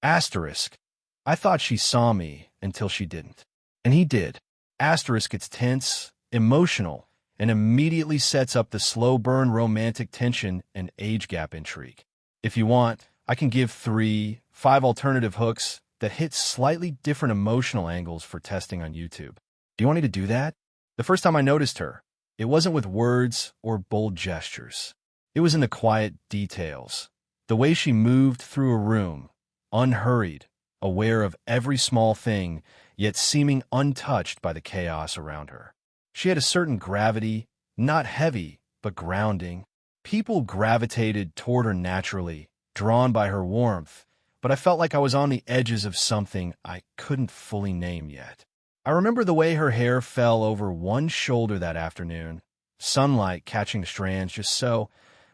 Asterisk. I thought she saw me until she didn't. And he did. Asterisk gets tense, emotional, and immediately sets up the slow burn romantic tension and age gap intrigue. If you want, I can give 5 alternative hooks that hit slightly different emotional angles for testing on YouTube. Do you want me to do that? The first time I noticed her, it wasn't with words or bold gestures. It was in the quiet details. The way she moved through a room, unhurried, aware of every small thing, yet seeming untouched by the chaos around her. She had a certain gravity, not heavy, but grounding. People gravitated toward her naturally, drawn by her warmth, but I felt like I was on the edges of something I couldn't fully name yet. I remember the way her hair fell over one shoulder that afternoon, sunlight catching the strands just so,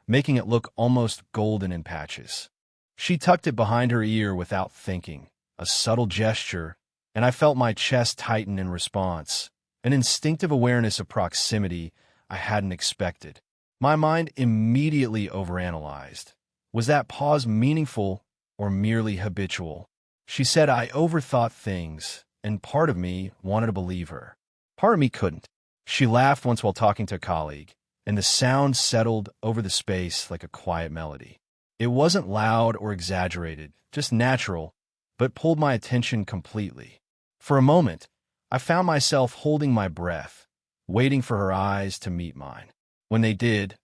making it look almost golden in patches. She tucked it behind her ear without thinking, a subtle gesture, and I felt my chest tighten in response, an instinctive awareness of proximity I hadn't expected. My mind immediately overanalyzed. Was that pause meaningful or merely habitual? She said I overthought things, and part of me wanted to believe her. Part of me couldn't. She laughed once while talking to a colleague, and the sound settled over the space like a quiet melody. It wasn't loud or exaggerated, just natural, but pulled my attention completely. For a moment, I found myself holding my breath, waiting for her eyes to meet mine. When they did,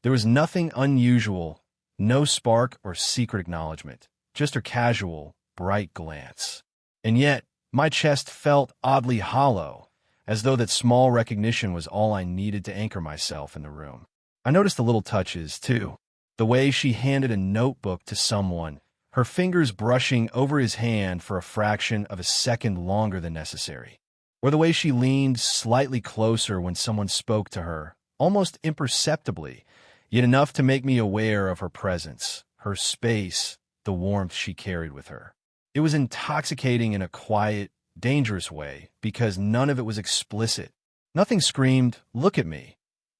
there was nothing unusual, no spark or secret acknowledgement, just her casual, bright glance. And yet, my chest felt oddly hollow, as though that small recognition was all I needed to anchor myself in the room. I noticed the little touches, too. The way she handed a notebook to someone, her fingers brushing over his hand for a fraction of a second longer than necessary. Or the way she leaned slightly closer when someone spoke to her, almost imperceptibly, yet enough to make me aware of her presence, her space, the warmth she carried with her. It was intoxicating in a quiet, dangerous way because none of it was explicit. Nothing screamed, "Look at me,"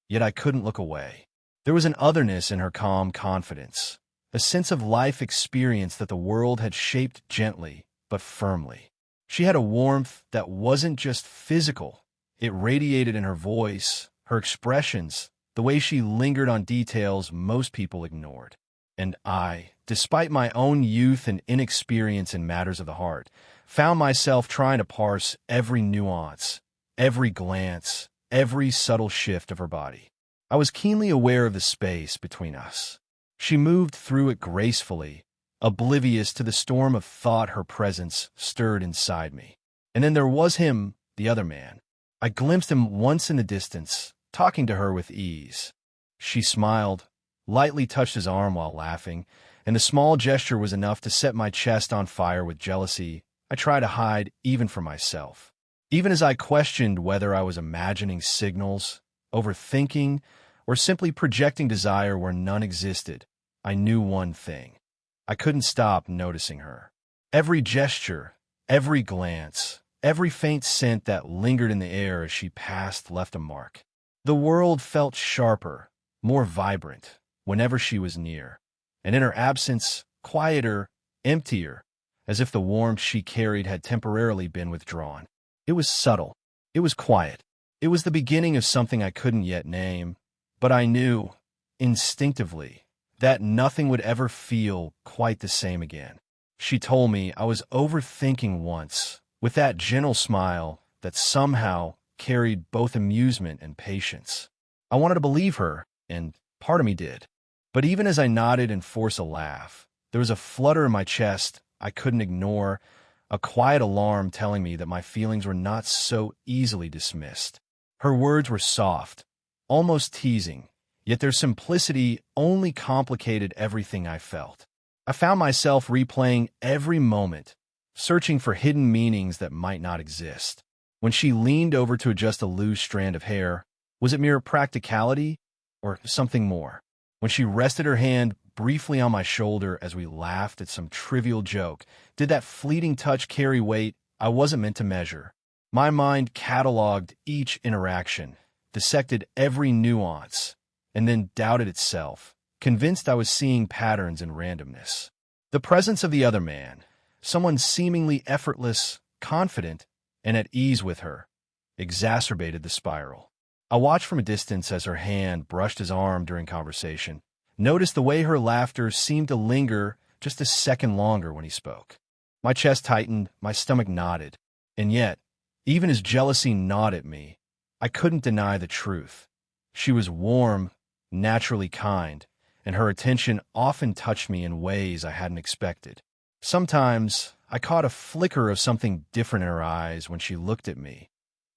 yet I couldn't look away. There was an otherness in her calm confidence, a sense of life experience that the world had shaped gently but firmly. She had a warmth that wasn't just physical. It radiated in her voice, her expressions, the way she lingered on details most people ignored. And I, despite my own youth and inexperience in matters of the heart, found myself trying to parse every nuance, every glance, every subtle shift of her body. I was keenly aware of the space between us. She moved through it gracefully, oblivious to the storm of thought her presence stirred inside me. And then there was him, the other man. I glimpsed him once in the distance, talking to her with ease. She smiled, lightly touched his arm while laughing, and the small gesture was enough to set my chest on fire with jealousy I tried to hide even from myself. Even as I questioned whether I was imagining signals, overthinking, or simply projecting desire where none existed, I knew one thing. I couldn't stop noticing her. Every gesture, every glance, every faint scent that lingered in the air as she passed left a mark. The world felt sharper, more vibrant, whenever she was near, and in her absence, quieter, emptier, as if the warmth she carried had temporarily been withdrawn. It was subtle. It was quiet. It was the beginning of something I couldn't yet name, but I knew, instinctively, that nothing would ever feel quite the same again. She told me I was overthinking once, with that gentle smile that somehow carried both amusement and patience. I wanted to believe her, and part of me did. But even as I nodded and forced a laugh, there was a flutter in my chest I couldn't ignore, a quiet alarm telling me that my feelings were not so easily dismissed. Her words were soft, almost teasing, yet their simplicity only complicated everything I felt. I found myself replaying every moment, searching for hidden meanings that might not exist. When she leaned over to adjust a loose strand of hair, was it mere practicality or something more? When she rested her hand briefly on my shoulder as we laughed at some trivial joke, did that fleeting touch carry weight I wasn't meant to measure? My mind cataloged each interaction, dissected every nuance, and then doubted itself, convinced I was seeing patterns in randomness. The presence of the other man, someone seemingly effortless, confident, and at ease with her, exacerbated the spiral. I watched from a distance as her hand brushed his arm during conversation, noticed the way her laughter seemed to linger just a second longer when he spoke. My chest tightened, my stomach knotted, and yet, even as jealousy gnawed at me, I couldn't deny the truth. She was warm, naturally kind, and her attention often touched me in ways I hadn't expected. Sometimes, I caught a flicker of something different in her eyes when she looked at me,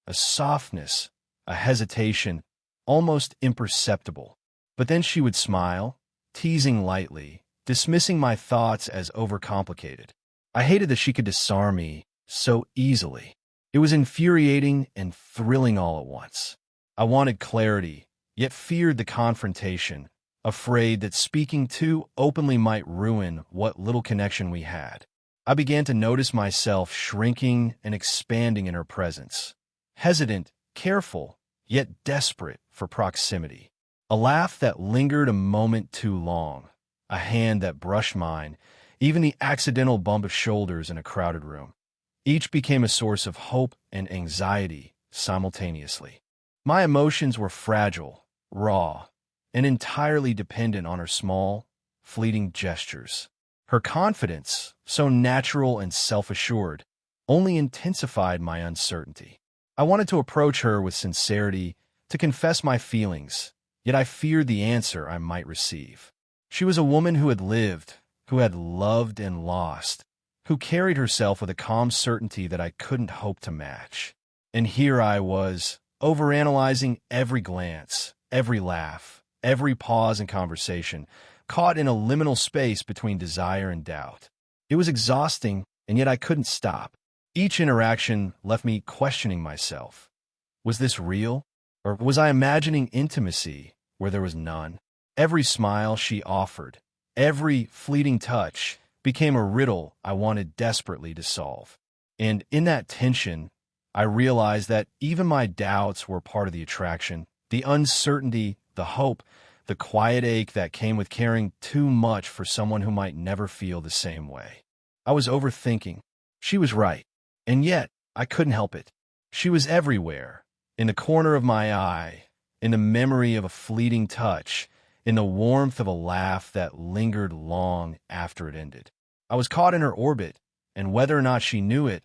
a softness, a hesitation, almost imperceptible. But then she would smile, teasing lightly, dismissing my thoughts as overcomplicated. I hated that she could disarm me so easily. It was infuriating and thrilling all at once. I wanted clarity, yet feared the confrontation, afraid that speaking too openly might ruin what little connection we had. I began to notice myself shrinking and expanding in her presence, hesitant, careful, yet desperate for proximity. A laugh that lingered a moment too long, a hand that brushed mine, even the accidental bump of shoulders in a crowded room. Each became a source of hope and anxiety simultaneously. My emotions were fragile, raw, and entirely dependent on her small, fleeting gestures. Her confidence, so natural and self-assured, only intensified my uncertainty. I wanted to approach her with sincerity, to confess my feelings, yet I feared the answer I might receive. She was a woman who had lived, who had loved and lost, who carried herself with a calm certainty that I couldn't hope to match. And here I was, overanalyzing every glance, every laugh, every pause in conversation, caught in a liminal space between desire and doubt. It was exhausting, and yet I couldn't stop. Each interaction left me questioning myself. Was this real? Or was I imagining intimacy where there was none? Every smile she offered, every fleeting touch, became a riddle I wanted desperately to solve. And in that tension, I realized that even my doubts were part of the attraction, the uncertainty, the hope, the quiet ache that came with caring too much for someone who might never feel the same way. I was overthinking. She was right. And yet, I couldn't help it. She was everywhere, in the corner of my eye, in the memory of a fleeting touch, in the warmth of a laugh that lingered long after it ended. I was caught in her orbit, and whether or not she knew it,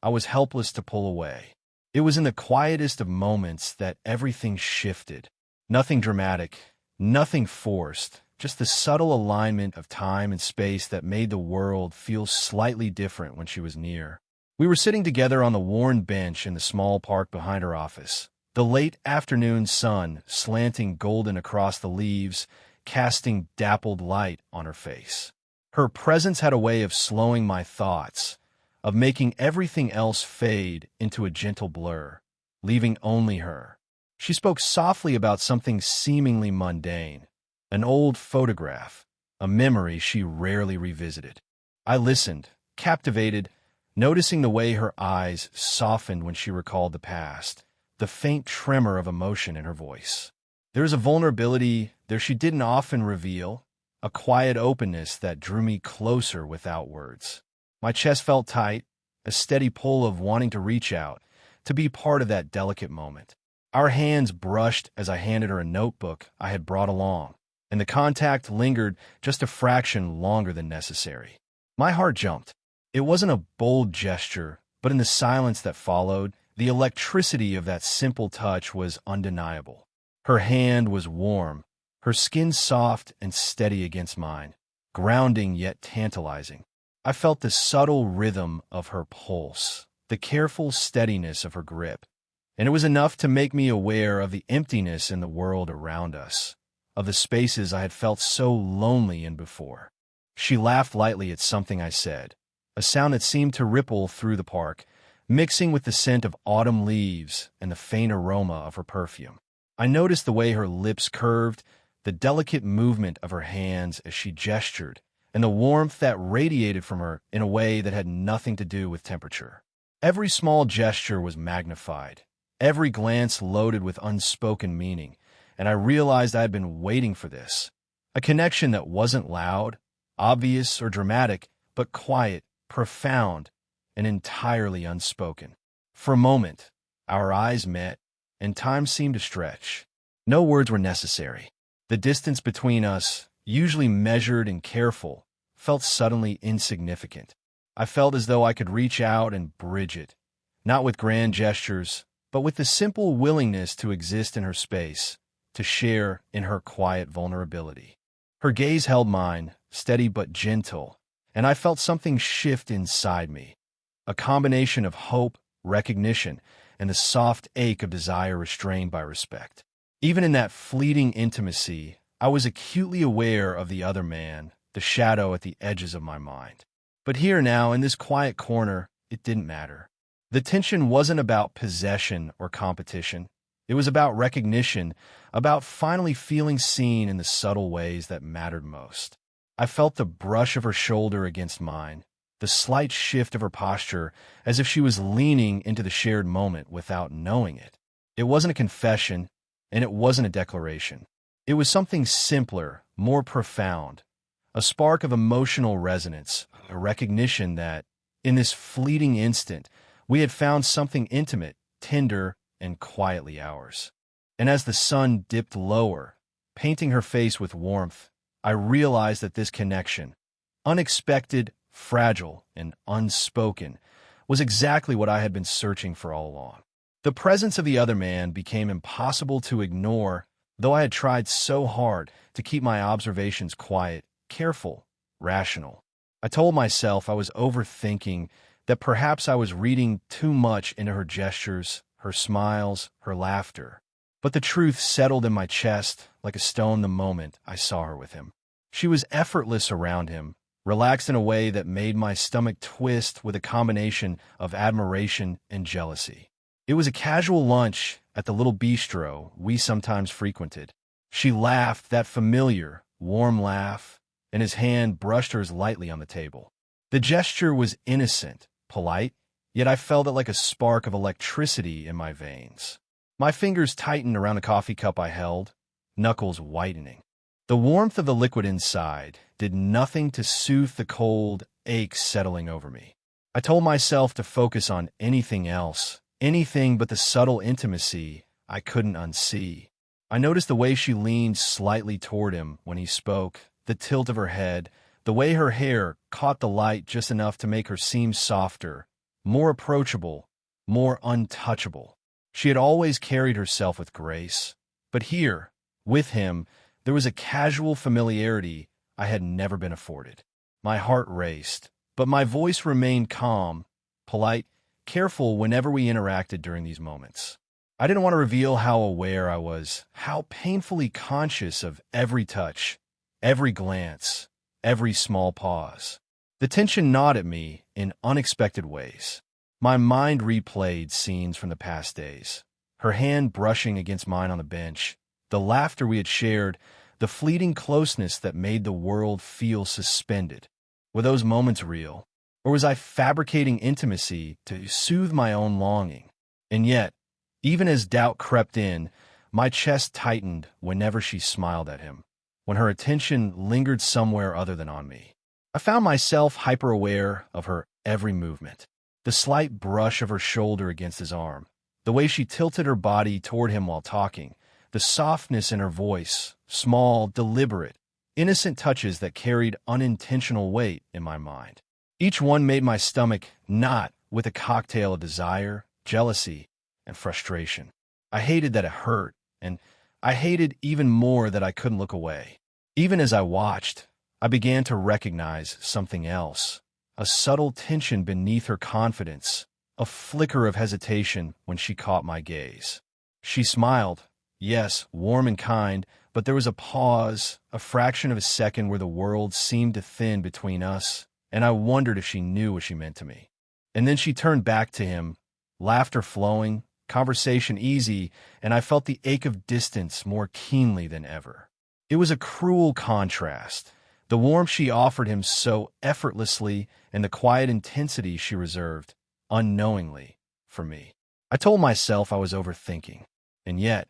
I was helpless to pull away. It was in the quietest of moments that everything shifted. Nothing dramatic, nothing forced, just the subtle alignment of time and space that made the world feel slightly different when she was near. We were sitting together on the worn bench in the small park behind her office, the late afternoon sun slanting golden across the leaves, casting dappled light on her face. Her presence had a way of slowing my thoughts, of making everything else fade into a gentle blur, leaving only her. She spoke softly about something seemingly mundane, an old photograph, a memory she rarely revisited. I listened, captivated, noticing the way her eyes softened when she recalled the past, the faint tremor of emotion in her voice. There was a vulnerability there she didn't often reveal, a quiet openness that drew me closer without words. My chest felt tight, a steady pull of wanting to reach out, to be part of that delicate moment. Our hands brushed as I handed her a notebook I had brought along, and the contact lingered just a fraction longer than necessary. My heart jumped. It wasn't a bold gesture, but in the silence that followed, the electricity of that simple touch was undeniable. Her hand was warm, her skin soft and steady against mine, grounding yet tantalizing. I felt the subtle rhythm of her pulse, the careful steadiness of her grip, and it was enough to make me aware of the emptiness in the world around us, of the spaces I had felt so lonely in before. She laughed lightly at something I said, a sound that seemed to ripple through the park, mixing with the scent of autumn leaves and the faint aroma of her perfume. I noticed the way her lips curved, the delicate movement of her hands as she gestured, and the warmth that radiated from her in a way that had nothing to do with temperature. Every small gesture was magnified, every glance loaded with unspoken meaning, and I realized I had been waiting for this. A connection that wasn't loud, obvious, or dramatic, but quiet, profound, and entirely unspoken. For a moment, our eyes met, and time seemed to stretch. No words were necessary. The distance between us, usually measured and careful, felt suddenly insignificant. I felt as though I could reach out and bridge it, not with grand gestures, but with the simple willingness to exist in her space, to share in her quiet vulnerability. Her gaze held mine, steady but gentle, and I felt something shift inside me, a combination of hope, recognition, and the soft ache of desire restrained by respect. Even in that fleeting intimacy, I was acutely aware of the other man, the shadow at the edges of my mind. But here now, in this quiet corner, it didn't matter. The tension wasn't about possession or competition. It was about recognition, about finally feeling seen in the subtle ways that mattered most. I felt the brush of her shoulder against mine, the slight shift of her posture, as if she was leaning into the shared moment without knowing it. It wasn't a confession, and it wasn't a declaration. It was something simpler, more profound, a spark of emotional resonance, a recognition that, in this fleeting instant, we had found something intimate, tender, and quietly ours. And as the sun dipped lower, painting her face with warmth, I realized that this connection, unexpected, fragile, and unspoken, was exactly what I had been searching for all along. The presence of the other man became impossible to ignore, though I had tried so hard to keep my observations quiet, careful, rational. I told myself I was overthinking, that perhaps I was reading too much into her gestures, her smiles, her laughter. But the truth settled in my chest like a stone the moment I saw her with him. She was effortless around him, relaxed in a way that made my stomach twist with a combination of admiration and jealousy. It was a casual lunch at the little bistro we sometimes frequented. She laughed, that familiar, warm laugh, and his hand brushed hers lightly on the table. The gesture was innocent, polite, yet I felt it like a spark of electricity in my veins. My fingers tightened around the coffee cup I held, knuckles whitening. The warmth of the liquid inside did nothing to soothe the cold ache settling over me. I told myself to focus on anything else, anything but the subtle intimacy I couldn't unsee. I noticed the way she leaned slightly toward him when he spoke, the tilt of her head, the way her hair caught the light just enough to make her seem softer, more approachable, more untouchable. She had always carried herself with grace, but here, with him, there was a casual familiarity I had never been afforded. My heart raced, but my voice remained calm, polite, careful whenever we interacted during these moments. I didn't want to reveal how aware I was, how painfully conscious of every touch, every glance, every small pause. The tension gnawed at me in unexpected ways. My mind replayed scenes from the past days, her hand brushing against mine on the bench, the laughter we had shared, the fleeting closeness that made the world feel suspended. Were those moments real? Or was I fabricating intimacy to soothe my own longing? And yet, even as doubt crept in, my chest tightened whenever she smiled at him, when her attention lingered somewhere other than on me. I found myself hyper-aware of her every movement, the slight brush of her shoulder against his arm, the way she tilted her body toward him while talking, the softness in her voice, small, deliberate, innocent touches that carried unintentional weight in my mind. Each one made my stomach knot with a cocktail of desire, jealousy, and frustration. I hated that it hurt, and I hated even more that I couldn't look away. Even as I watched, I began to recognize something else, a subtle tension beneath her confidence, a flicker of hesitation when she caught my gaze. She smiled, yes, warm and kind, but there was a pause, a fraction of a second where the world seemed to thin between us, and I wondered if she knew what she meant to me. And then she turned back to him, laughter flowing, conversation easy, and I felt the ache of distance more keenly than ever. It was a cruel contrast, the warmth she offered him so effortlessly and the quiet intensity she reserved, unknowingly, for me. I told myself I was overthinking, and yet,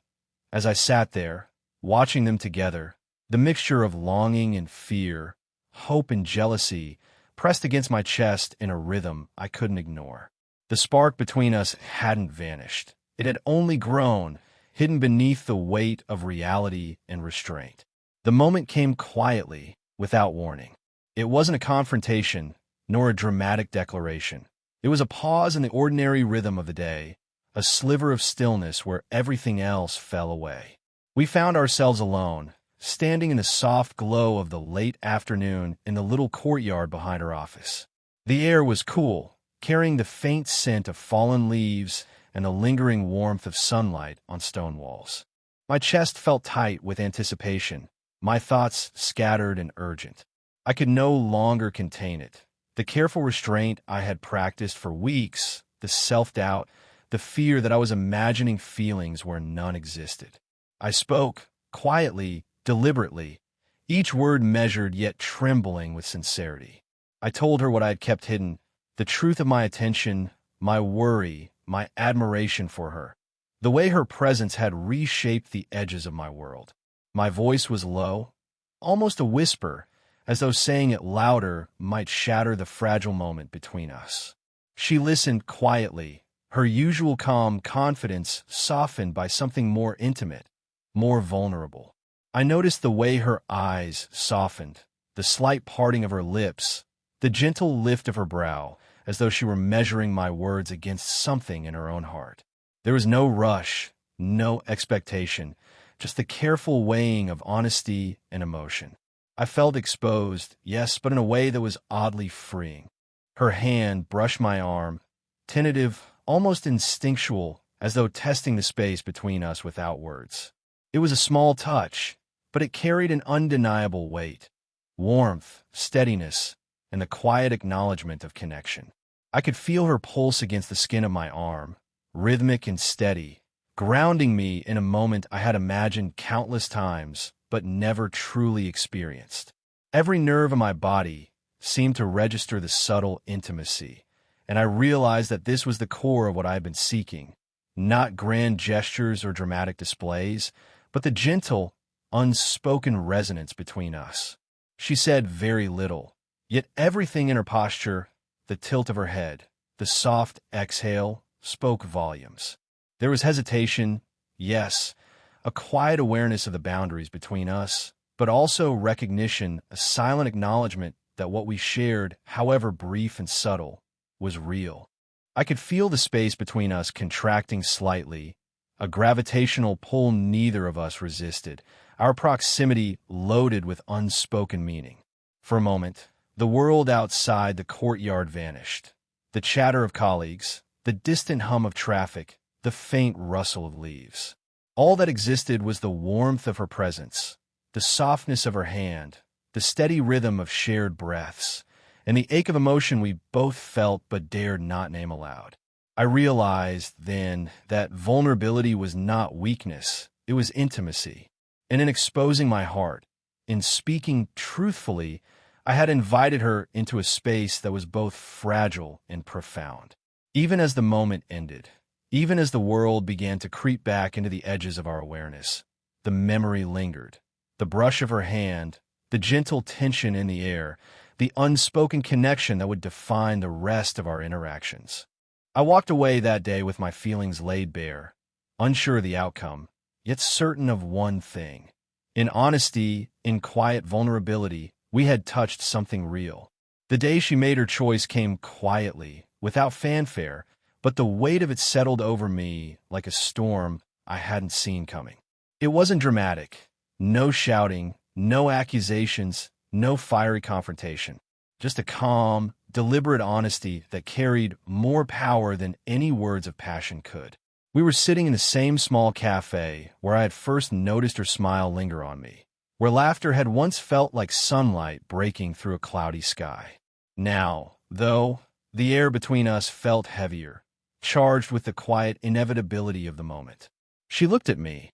as I sat there, watching them together, the mixture of longing and fear, hope and jealousy, pressed against my chest in a rhythm I couldn't ignore. The spark between us hadn't vanished. It had only grown, hidden beneath the weight of reality and restraint. The moment came quietly, without warning. It wasn't a confrontation, nor a dramatic declaration. It was a pause in the ordinary rhythm of the day, a sliver of stillness where everything else fell away. We found ourselves alone, standing in the soft glow of the late afternoon in the little courtyard behind her office. The air was cool, carrying the faint scent of fallen leaves and the lingering warmth of sunlight on stone walls. My chest felt tight with anticipation, my thoughts scattered and urgent. I could no longer contain it. The careful restraint I had practiced for weeks, the self-doubt, the fear that I was imagining feelings where none existed. I spoke, quietly, deliberately, each word measured yet trembling with sincerity. I told her what I had kept hidden, the truth of my attention, my worry, my admiration for her, the way her presence had reshaped the edges of my world. My voice was low, almost a whisper, as though saying it louder might shatter the fragile moment between us. She listened quietly, her usual calm confidence softened by something more intimate, more vulnerable. I noticed the way her eyes softened, the slight parting of her lips, the gentle lift of her brow, as though she were measuring my words against something in her own heart. There was no rush, no expectation, just the careful weighing of honesty and emotion. I felt exposed, yes, but in a way that was oddly freeing. Her hand brushed my arm, tentative, almost instinctual, as though testing the space between us without words. It was a small touch, but it carried an undeniable weight, warmth, steadiness, and the quiet acknowledgement of connection. I could feel her pulse against the skin of my arm, rhythmic and steady, grounding me in a moment I had imagined countless times, but never truly experienced. Every nerve in my body seemed to register the subtle intimacy, and I realized that this was the core of what I had been seeking, not grand gestures or dramatic displays, but the gentle, unspoken resonance between us. She said very little, yet everything in her posture, the tilt of her head, the soft exhale, spoke volumes. There was hesitation, yes, a quiet awareness of the boundaries between us, but also recognition, a silent acknowledgement that what we shared, however brief and subtle, was real. I could feel the space between us contracting slightly, a gravitational pull neither of us resisted, our proximity loaded with unspoken meaning. For a moment, the world outside the courtyard vanished. The chatter of colleagues, the distant hum of traffic, the faint rustle of leaves. All that existed was the warmth of her presence, the softness of her hand, the steady rhythm of shared breaths, and the ache of emotion we both felt but dared not name aloud. I realized then that vulnerability was not weakness, it was intimacy. And in exposing my heart, in speaking truthfully, I had invited her into a space that was both fragile and profound. Even as the moment ended, even as the world began to creep back into the edges of our awareness, the memory lingered. The brush of her hand, the gentle tension in the air, the unspoken connection that would define the rest of our interactions. I walked away that day with my feelings laid bare, unsure of the outcome, yet certain of one thing. In honesty, in quiet vulnerability, we had touched something real. The day she made her choice came quietly, without fanfare, but the weight of it settled over me like a storm I hadn't seen coming. It wasn't dramatic. No shouting, no accusations, no fiery confrontation. Just a calm, deliberate honesty that carried more power than any words of passion could. We were sitting in the same small cafe where I had first noticed her smile linger on me, where laughter had once felt like sunlight breaking through a cloudy sky. Now, though, the air between us felt heavier, charged with the quiet inevitability of the moment. She looked at me,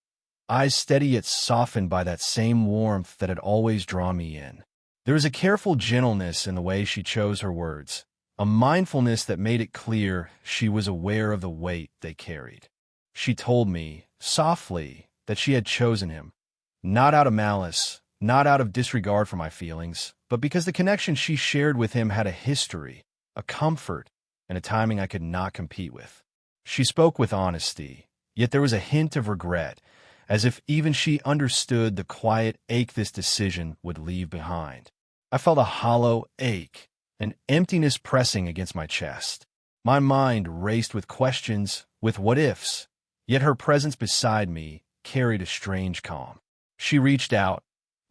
eyes steady yet softened by that same warmth that had always drawn me in. There was a careful gentleness in the way she chose her words, a mindfulness that made it clear she was aware of the weight they carried. She told me, softly, that she had chosen him, not out of malice, not out of disregard for my feelings, but because the connection she shared with him had a history, a comfort, and a timing I could not compete with. She spoke with honesty, yet there was a hint of regret, as if even she understood the quiet ache this decision would leave behind. I felt a hollow ache, an emptiness pressing against my chest. My mind raced with questions, with what-ifs, yet her presence beside me carried a strange calm. She reached out,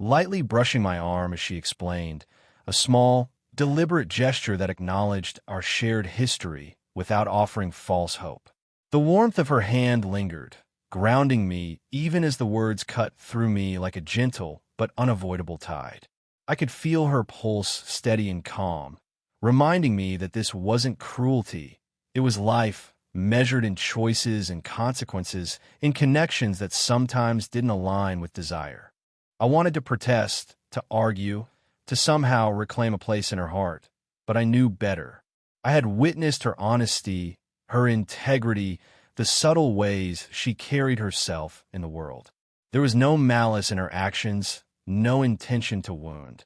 lightly brushing my arm as she explained, a small, deliberate gesture that acknowledged our shared history without offering false hope. The warmth of her hand lingered, grounding me even as the words cut through me like a gentle but unavoidable tide. I could feel her pulse steady and calm, reminding me that this wasn't cruelty. It was life, measured in choices and consequences, in connections that sometimes didn't align with desire. I wanted to protest, to argue, to somehow reclaim a place in her heart, but I knew better. I had witnessed her honesty, her integrity, the subtle ways she carried herself in the world. There was no malice in her actions, no intention to wound,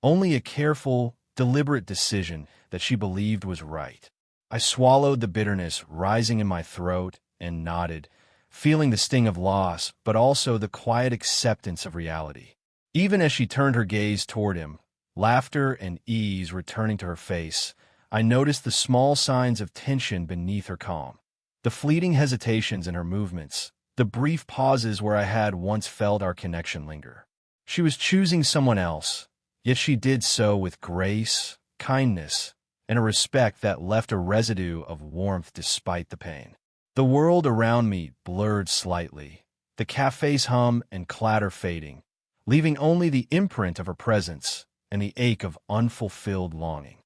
only a careful, deliberate decision that she believed was right. I swallowed the bitterness rising in my throat and nodded, feeling the sting of loss, but also the quiet acceptance of reality. Even as she turned her gaze toward him, laughter and ease returning to her face, I noticed the small signs of tension beneath her calm. The fleeting hesitations in her movements, the brief pauses where I had once felt our connection linger. She was choosing someone else, yet she did so with grace, kindness, and a respect that left a residue of warmth despite the pain. The world around me blurred slightly, the cafe's hum and clatter fading, leaving only the imprint of her presence and the ache of unfulfilled longing.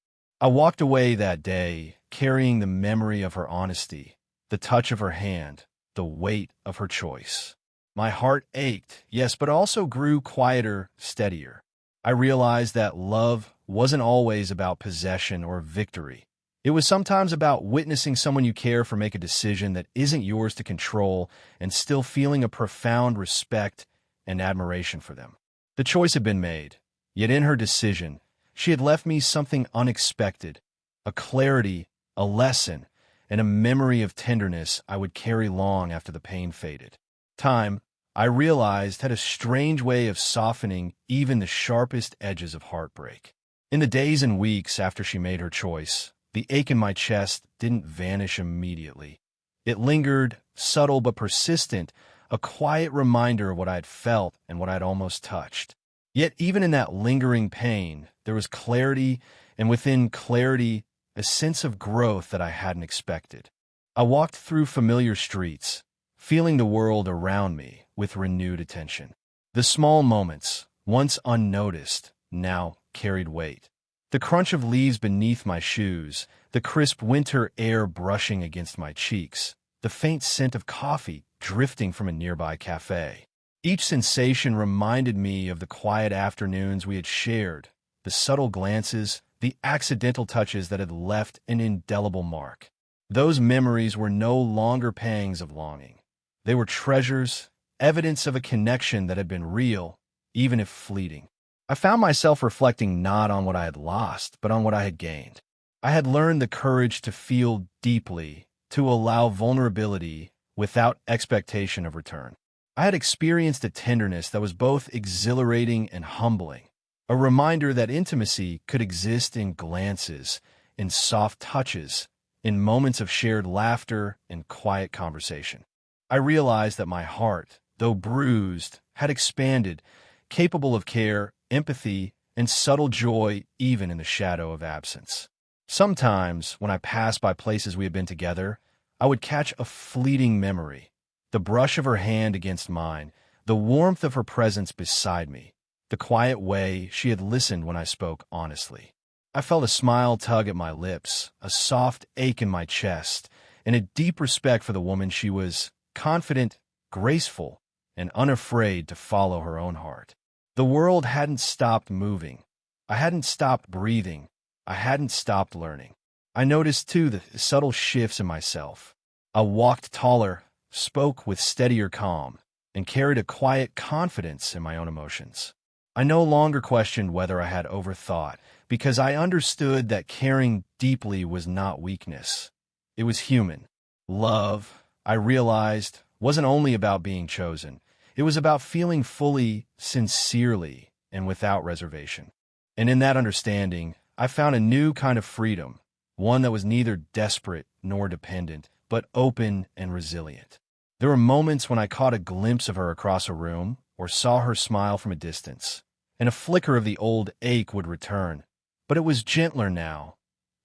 I walked away that day, carrying the memory of her honesty, the touch of her hand, the weight of her choice. My heart ached, yes, but also grew quieter, steadier. I realized that love wasn't always about possession or victory. It was sometimes about witnessing someone you care for make a decision that isn't yours to control and still feeling a profound respect and admiration for them. The choice had been made, yet in her decision, she had left me something unexpected, a clarity, a lesson, and a memory of tenderness I would carry long after the pain faded. Time, I realized, had a strange way of softening even the sharpest edges of heartbreak. In the days and weeks after she made her choice, the ache in my chest didn't vanish immediately. It lingered, subtle but persistent, a quiet reminder of what I had felt and what I'd almost touched. Yet even in that lingering pain, there was clarity, and within clarity, a sense of growth that I hadn't expected. I walked through familiar streets, feeling the world around me with renewed attention. The small moments, once unnoticed, now carried weight. The crunch of leaves beneath my shoes, the crisp winter air brushing against my cheeks, the faint scent of coffee drifting from a nearby cafe. Each sensation reminded me of the quiet afternoons we had shared, the subtle glances, the accidental touches that had left an indelible mark. Those memories were no longer pangs of longing. They were treasures, evidence of a connection that had been real, even if fleeting. I found myself reflecting not on what I had lost, but on what I had gained. I had learned the courage to feel deeply, to allow vulnerability without expectation of return. I had experienced a tenderness that was both exhilarating and humbling, a reminder that intimacy could exist in glances, in soft touches, in moments of shared laughter and quiet conversation. I realized that my heart, though bruised, had expanded, capable of care, empathy, and subtle joy even in the shadow of absence. Sometimes, when I passed by places we had been together, I would catch a fleeting memory, the brush of her hand against mine, the warmth of her presence beside me, the quiet way she had listened when I spoke honestly. I felt a smile tug at my lips, a soft ache in my chest, and a deep respect for the woman she was, confident, graceful, and unafraid to follow her own heart. The world hadn't stopped moving. I hadn't stopped breathing. I hadn't stopped learning. I noticed, too, the subtle shifts in myself. I walked taller, spoke with steadier calm, and carried a quiet confidence in my own emotions. I no longer questioned whether I had overthought, because I understood that caring deeply was not weakness. It was human. Love, I realized, wasn't only about being chosen. It was about feeling fully, sincerely, and without reservation. And in that understanding, I found a new kind of freedom, one that was neither desperate nor dependent, but open and resilient. There were moments when I caught a glimpse of her across a room or saw her smile from a distance, and a flicker of the old ache would return. But it was gentler now,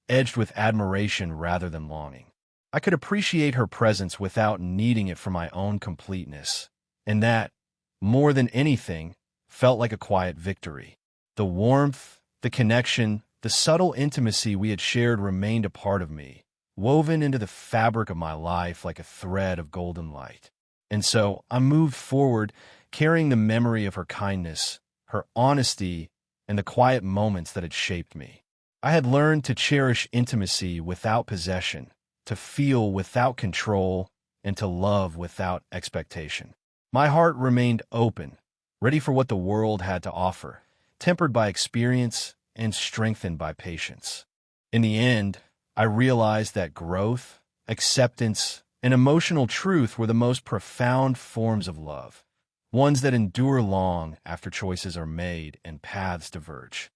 edged with admiration rather than longing. I could appreciate her presence without needing it for my own completeness, and that, more than anything, felt like a quiet victory. The warmth, the connection, the subtle intimacy we had shared remained a part of me, woven into the fabric of my life like a thread of golden light. And so I moved forward, carrying the memory of her kindness, her honesty, and the quiet moments that had shaped me. I had learned to cherish intimacy without possession, to feel without control, and to love without expectation. My heart remained open, ready for what the world had to offer, tempered by experience and strengthened by patience. In the end, I realized that growth, acceptance, and emotional truth were the most profound forms of love, ones that endure long after choices are made and paths diverge.